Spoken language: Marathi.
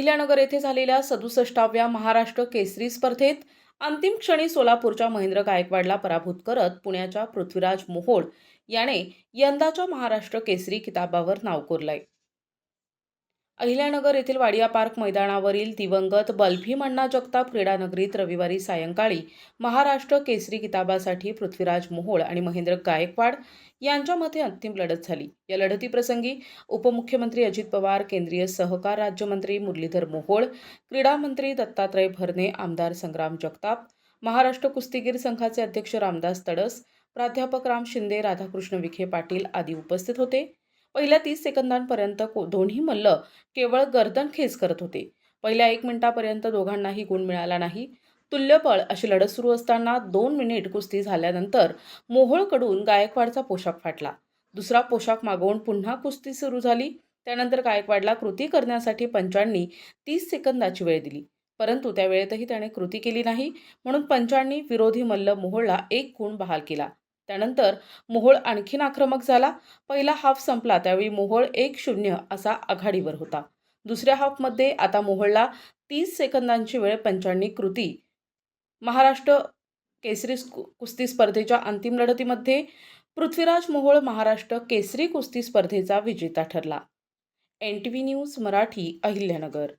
अहिल्यानगर येथे झालेल्या 67व्या महाराष्ट्र केसरी स्पर्धेत अंतिम क्षणी सोलापूरच्या महेंद्र गायकवाडला पराभूत करत पुण्याच्या पृथ्वीराज मोहोळ याने यंदाच्या महाराष्ट्र केसरी किताबावर नाव कोरलंय. अहिल्यानगर येथील वाडिया पार्क मैदानावरील दिवंगत बल्फीम अण्णा जगताप क्रीडानगरीत रविवारी सायंकाळी महाराष्ट्र केसरी किताबासाठी पृथ्वीराज मोहोळ आणि महेंद्र गायकवाड यांच्यामध्ये अंतिम लढत झाली. या लढतीप्रसंगी उपमुख्यमंत्री अजित पवार, केंद्रीय सहकार राज्यमंत्री मुरलीधर मोहोळ, क्रीडा मंत्री दत्तात्रय भरणे, आमदार संग्राम जगताप, महाराष्ट्र कुस्तीगीर संघाचे अध्यक्ष रामदास तडस, प्राध्यापक राम शिंदे, राधाकृष्ण विखे पाटील आदी उपस्थित होते. पहिल्या 30 सेकंदांपर्यंत दोन्ही मल्ल केवळ गर्दनखेच करत होते. पहिल्या 1 मिनिटापर्यंत दोघांनाही गुण मिळाला नाही. तुल्यबळ अशी लढत सुरू असताना 2 मिनिट कुस्ती झाल्यानंतर मोहोळकडून गायकवाडचा पोशाख फाटला. दुसरा पोशाख मागवून पुन्हा कुस्ती सुरू झाली. त्यानंतर गायकवाडला कृती करण्यासाठी पंचांनी 30 सेकंदाची वेळ दिली, परंतु त्या वेळेतही त्याने कृती केली नाही, म्हणून पंचांनी विरोधी मल्ल मोहोळला 1 गुण बहाल केला. त्यानंतर मोहोळ आणखीन आक्रमक झाला. पहिला हाफ संपला त्यावेळी मोहोळ 1-0 असा आघाडीवर होता. दुसऱ्या हाफमध्ये आता मोहोळला 30 सेकंदांची वेळ पंचांनी कृती. महाराष्ट्र केसरी कुस्ती स्पर्धेच्या अंतिम लढतीमध्ये पृथ्वीराज मोहोळ महाराष्ट्र केसरी कुस्ती स्पर्धेचा विजेता ठरला. NTV news Marathi, Ahilyanagar.